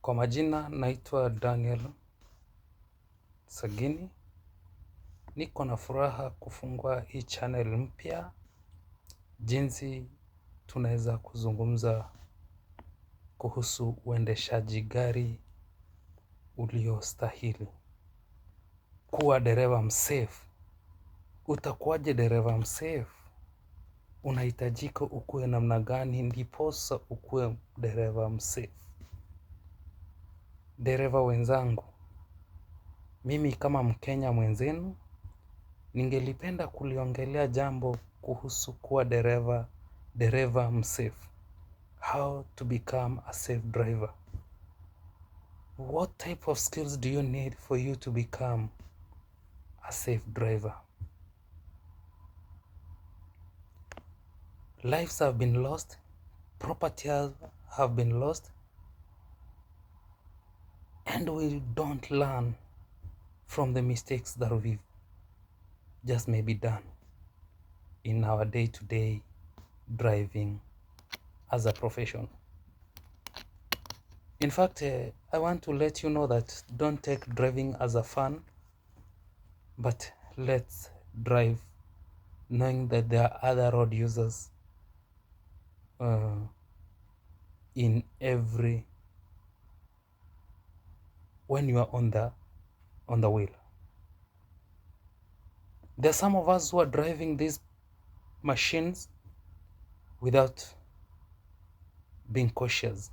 Kwa majina naitwa Daniel Sagini. Niko na furaha kufungua hii channel mpya, jinsi tunaweza kuzungumza kuhusu uendeshaji gari uliostahili. Kuwa dereva msafe. Utakuwaje dereva msafe? Unahitajika ukuwe namna gani ndiposa ukuwe dereva msafe? Dereva wenzangu, mimi kama Mkenya mwenzenu ningelipenda kuliongelea jambo kuhusu kuwa dereva msafe. How to become a safe driver. What type of skills do you need for you to become a safe driver? Lives have been lost, property have been lost, and we don't learn from the mistakes that we've just maybe done in our day-to-day driving as a profession. In fact, I want to let you know that don't take driving as a fun, but let's drive knowing that there are other road users in every, when you are on the wheel. There are some of us who are driving these machines without being cautious.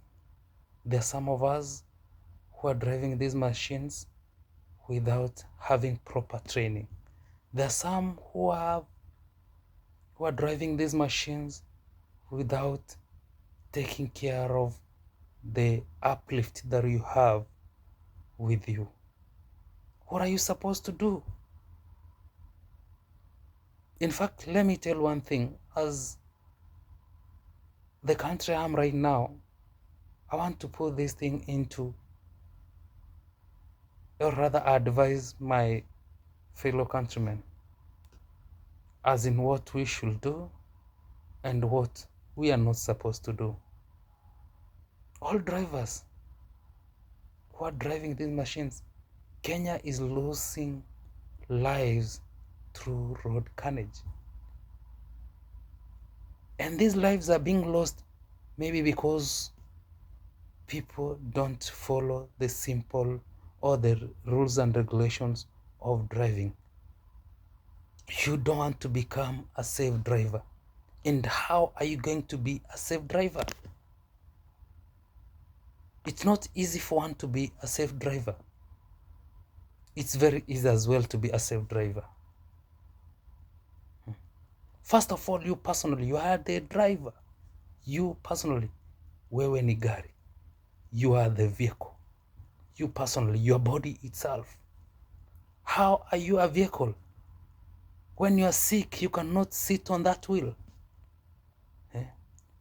There are some of us who are driving these machines without having proper training. There are some who are driving these machines without taking care of the uplift that you have with you. What are you supposed to do? In fact, let me tell one thing. As the country I am right now, I want to put this thing into, or rather advise my fellow countrymen as in what we should do and what we are not supposed to do. All drivers who are driving these machines, Kenya is losing lives through road carnage. And these lives are being lost maybe because people don't follow the simple or the rules and regulations of driving. You don't want to become a safe driver. And how are you going to be a safe driver? It's not easy for one to be a safe driver. It's very easy as well to be a safe driver. First of all, you personally, you are the driver. You personally, wewe ni gari. You are the vehicle. You personally, your body itself. How are you a vehicle? When you are sick, you cannot sit on that wheel.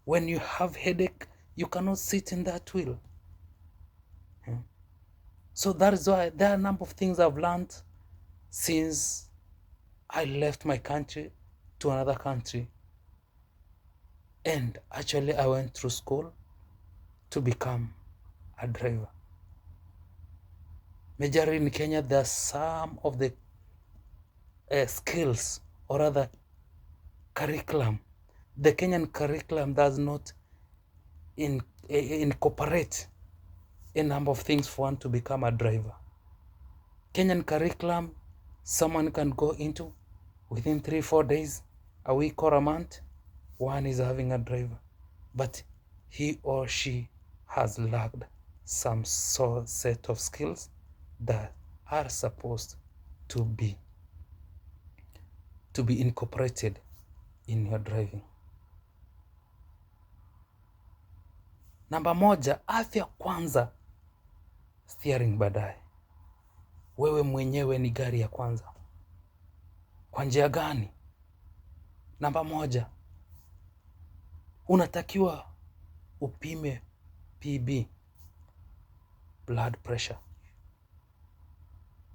When you have headache, you cannot sit in that wheel. So that is why there are a number of things I've learned since I left my country to another country. And actually I went through school to become a driver. Majority in Kenya, there are some of the skills or other curriculum. The Kenyan curriculum does not incorporate a number of things for one to become a driver. Kenyan curriculum, someone can go into within 3-4 days, a week or a month, one is having a driver. But he or she has lacked some set of skills that are supposed to be incorporated in your driving. Namba moja, afya kwanza, steering baadaye. Wewe mwenyewe ni gari ya kwanza. Kwa njia gani? Namba moja, unatakiwa upime PB, blood pressure,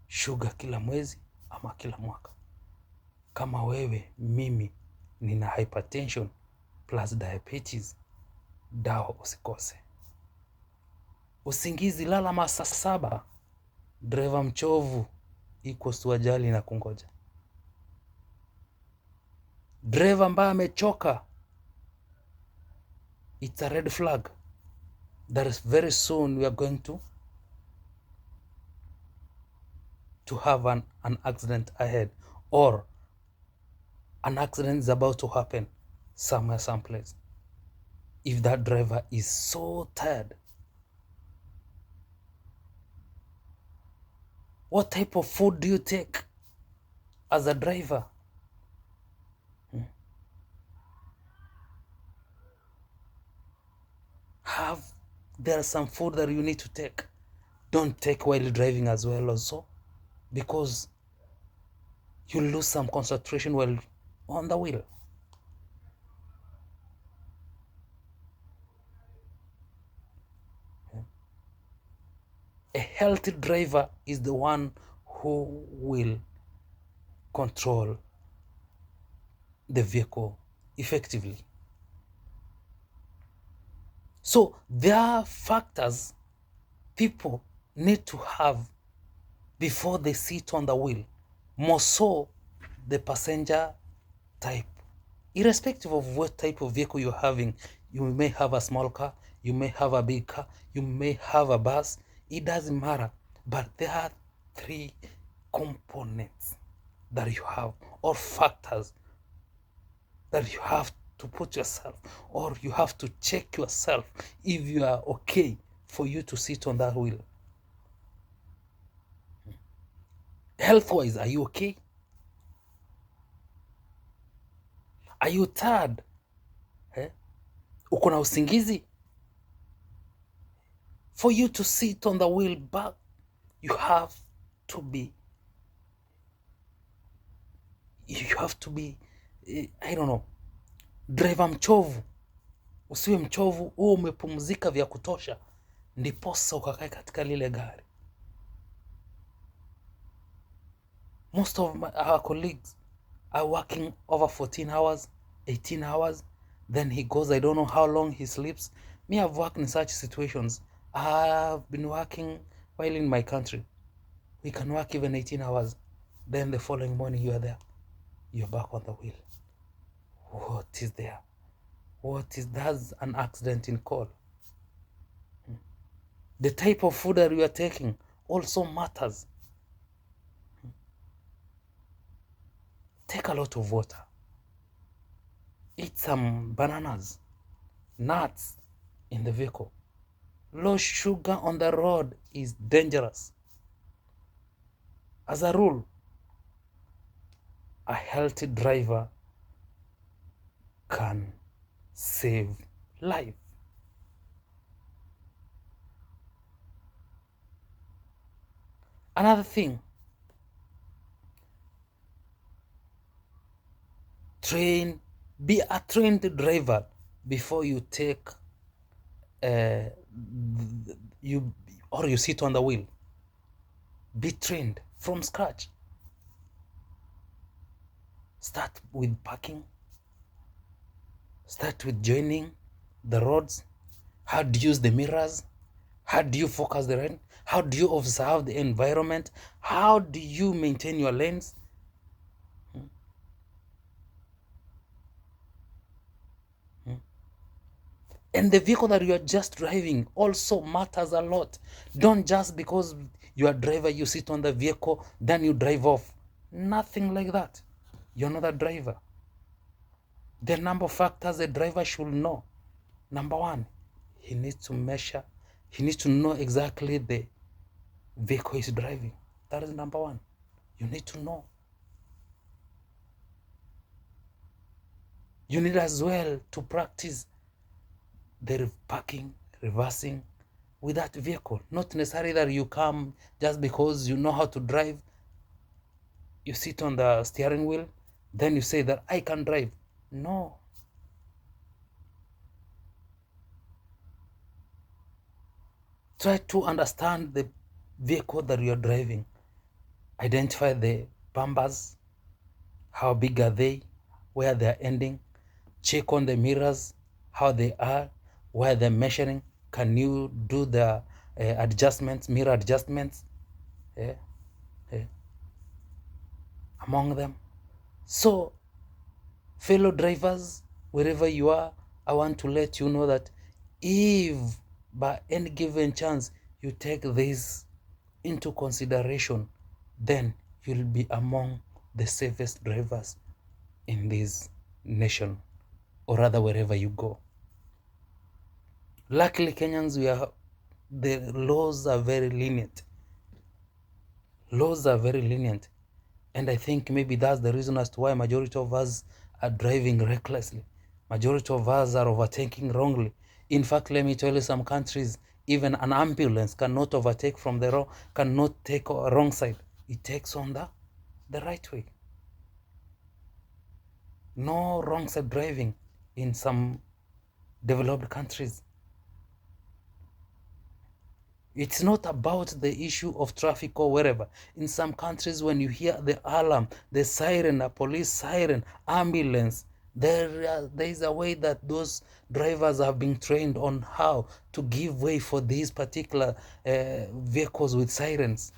sugar kila mwezi ama kila mwaka. Kama wewe, mimi nina hypertension plus diabetes, dawa usikose. Usingizi, lala masaa 7. Driver mchovu equals to ajali na kungoja. Driver ambaye amechoka, it's a red flag that is very soon we are going to have an accident ahead, or an accident is about to happen somewhere, someplace, if that driver is so tired. What type of food do you take as a driver? There are some food that you need to take. Don't take while driving as well also, because you lose some concentration while on the wheel. A healthy driver is the one who will control the vehicle effectively. So there are factors people need to have before they sit on the wheel, more so the passenger type. Irrespective of what type of vehicle you're having, you may have a small car, you may have a big car, you may have a bus, it doesn't matter. But there are 3 components that you have, or factors that you have to put yourself, or you have to check yourself if you are okay for you to sit on that wheel. Health-wise, are you okay? Are you tired? Uko na usingizi? For you to sit on the wheel back, you have to be, I don't know, driver mchovu. Usiwe mchovu, uwe umepumzika vya kutosha, ndiposa ukakae katika lile gari. Most of our colleagues are working over 14 hours, 18 hours. Then he goes, I don't know how long he sleeps. Me, I've worked in such situations. I've been working while in my country. We can work even 18 hours. Then the following morning you are there. You're back on the wheel. What is there? That's an accident in call. The type of food that you are taking also matters. Take a lot of water. Eat some bananas, nuts in the vehicle. Low sugar on the road is dangerous. As a rule, a healthy driver can save life. Another thing, be a trained driver before you take you sit on the wheel. Be trained from scratch. Start with parking. Start with joining the roads. How do you use the mirrors? How do you focus the road? How do you observe the environment? How do you maintain your lanes? And the vehicle that you are just driving also matters a lot. Don't just because you are a driver, you sit on the vehicle, then you drive off. Nothing like that. You're not a driver. The number of factors a driver should know. Number 1, he needs to measure. He needs to know exactly the vehicle he's driving. That is number 1. You need to know. You need as well to practice the parking, reversing with that vehicle. Not necessarily that you come just because you know how to drive. You sit on the steering wheel, then you say that I can drive. No. Try to understand the vehicle that you are driving. Identify the bumpers. How big are they? Where they are ending? Check on the mirrors, how they are, where they're measuring. Can you do the adjustments, mirror adjustments, among them. So, fellow drivers, wherever you are, I want to let you know that if by any given chance you take this into consideration, then you'll be among the safest drivers in this nation, or rather wherever you go. Luckily, Kenyans, the laws are very lenient. Laws are very lenient. And I think maybe that's the reason as to why majority of us are driving recklessly. Majority of us are overtaking wrongly. In fact, let me tell you, some countries, even an ambulance cannot overtake from the wrong, cannot take a wrong side. It takes on the right way. No wrong side driving in some developed countries. It's not about the issue of traffic or wherever. In some countries, when you hear the alarm, the siren, a police siren, ambulance, there is a way that those drivers have been trained on how to give way for these particular vehicles with sirens.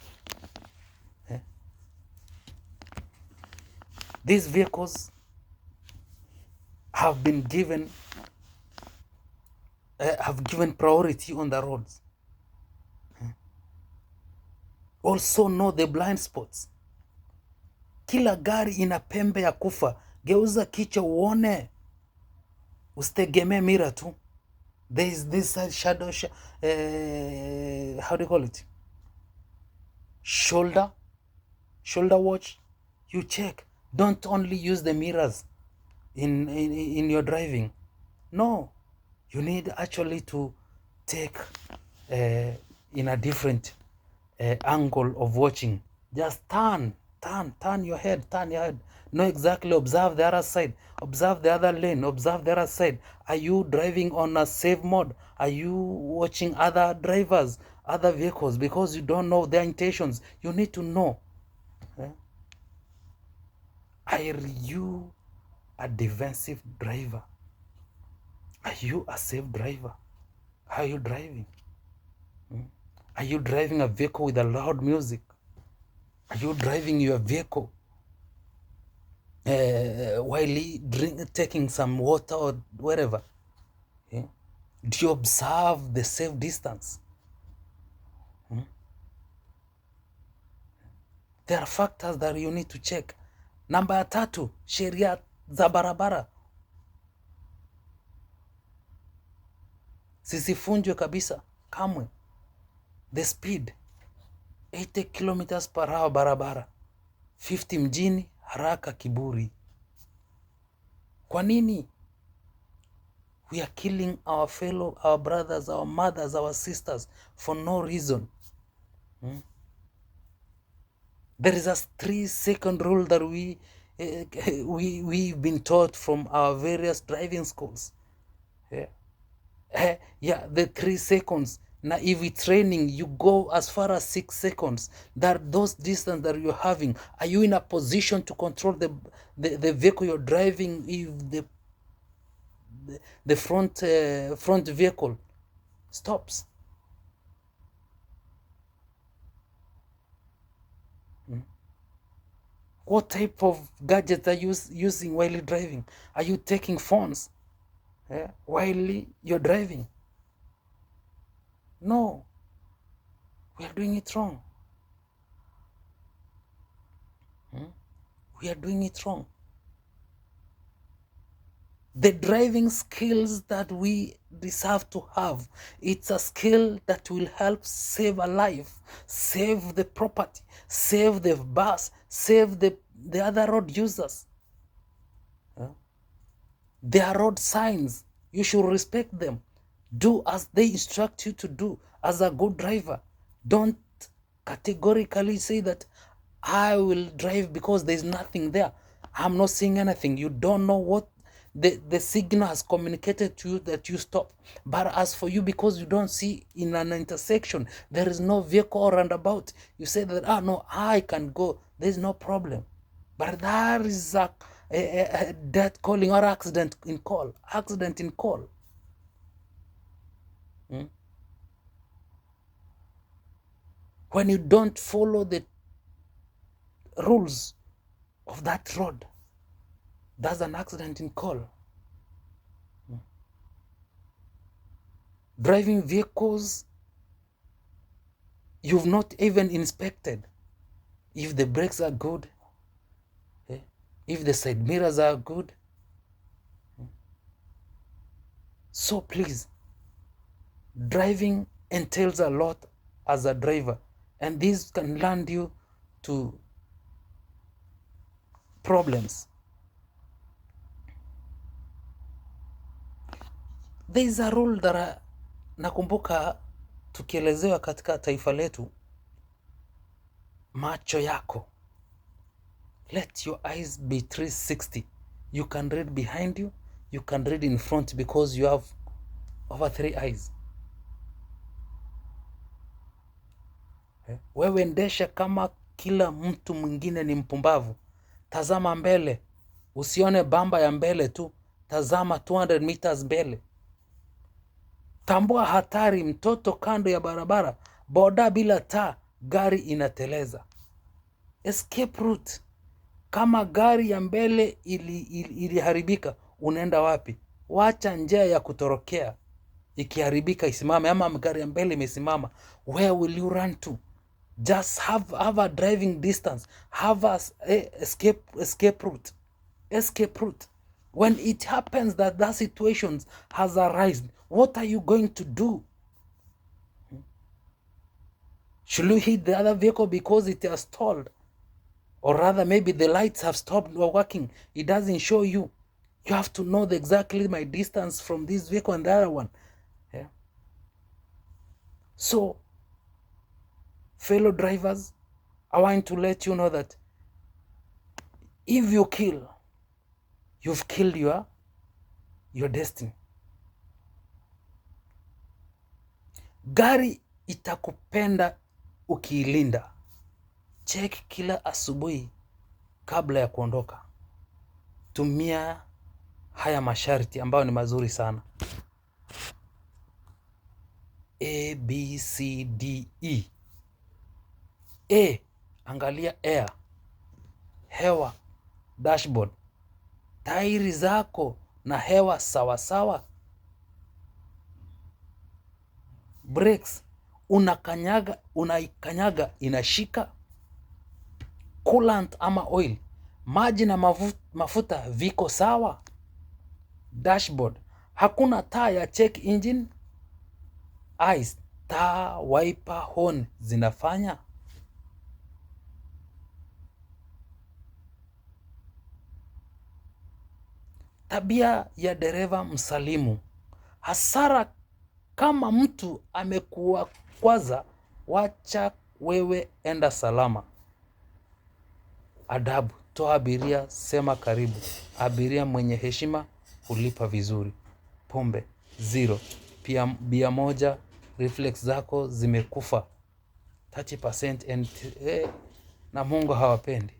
These vehicles have been given priority on the roads. Also know the blind spots. Kila gari ina pembe ya kufa. Geuza kichwa uone. Usitegemee mira tu. There is this shadow, how do you call it? Shoulder watch. You check. Don't only use the mirrors in your driving. No, you need actually to take in a different angle of watching. Just turn your head, know exactly, observe the other side, observe the other lane, observe the other side. Are you driving on a safe mode? Are you watching other drivers, other vehicles? Because you don't know their intentions. You need to know. Are you a defensive driver? Are you a safe driver? How are you driving? Are you driving a vehicle with a loud music? Are you driving your vehicle while taking some water or whatever? Yeah? Do you observe the safe distance? There are factors that you need to check. Namba ya 3, sheria za barabara zisifunjwe kabisa kamwe. The speed 80 kilometers per hour barabara, 50 mjini, haraka kiburi. Kwa nini? We are killing our brothers, our mothers, our sisters for no reason. There is a 3-second rule that we've been taught from our various driving schools. The 3 seconds. Now, if it's raining, you go as far as 6 seconds. Those distance that you're having, are you in a position to control the vehicle you're driving? If the front vehicle stops, what type of gadgets are you using while you're driving? Are you taking phones while you're driving? No, we are doing it wrong. We are doing it wrong. The driving skills that we deserve to have, it's a skill that will help save a life, save the property, save the bus, save the other road users. There are road signs. You should respect them. Do as they instruct you to do as a good driver. Don't categorically say that I will drive because there's nothing there. I'm not seeing anything. You don't know what the signal has communicated to you that you stop. But as for you, because you don't see in an intersection, there is no vehicle or roundabout, you say that, no, I can go. There's no problem. But there is a death calling or accident in call. when you don't follow the rules of that road, that's an accident in call. Driving vehicles you've not even inspected. If the brakes are good, if the side mirrors are good. So please, driving entails a lot as a driver, and this can land you to problems. There is a rule that nakumbuka tukielezewa katika taifa letu, macho yako. Let your eyes be 360. You can read behind you, you can read in front because you have over 3 eyes. Wewe endesha kama kila mtu mwingine ni mpumbavu. Tazama mbele. Usione bamba ya mbele tu. Tazama 200 meters mbele. Tambua hatari, mtoto kando ya barabara. Boda bila taa, gari inateleza. Escape route. Kama gari ya mbele iliharibika, unaenda wapi? Wacha njia ya kutorokea. Ikiharibika isimame, ama gari ya mbele imesimama. Where will you run to? Just have a driving distance. Have a escape route. Escape route. When it happens that situation has arisen, what are you going to do? Should you hit the other vehicle because it has stalled? Or rather, maybe the lights have stopped working. It doesn't show you. You have to know exactly my distance from this vehicle and the other one. Yeah. So, fellow drivers, I want to let you know that if you kill, you've killed your destiny. Gari itakupenda ukiilinda. Check kila asubuhi kabla ya kuondoka. Tumia haya masharti ambayo ni mazuri sana. A, B, C, D, E. A, angalia air, hewa, dashboard. Tairi zako na hewa sawa sawa. Brakes, unaikanyaga inashika. Coolant ama oil, maji na mafuta viko sawa. Dashboard, hakuna taa ya check engine. Eyes, taa, wiper, horn zinafanya. Tabia ya dereva msalimu. Hasara kama mtu amekuwa kwaza, wacha wewe enda salama. Adabu, toa abiria, sema karibu. Abiria mwenye heshima hulipa vizuri. Pombe, 0. Pia bia moja, reflex zako zimekufa 30% and na Mungu hawapendi.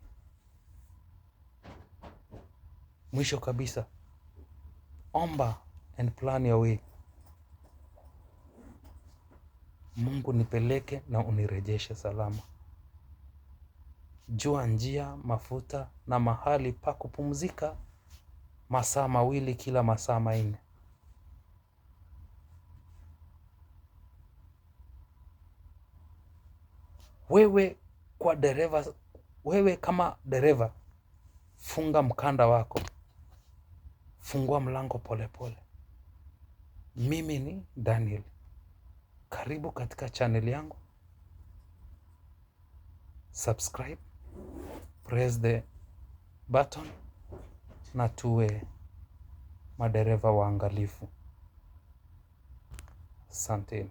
Mwisho kabisa, omba and plan your way. Mungu nipeleke na unirejeshe salama. Jua njia, mafuta na mahali pa kupumzika, masaa 2 kila masaa 4. Wewe kama dereva, funga mkanda wako. Fungua mlango pole pole. Mimi ni Daniel. Karibu katika channel yangu. Subscribe, press the button na tuwe madereva waangalifu. Asanteni.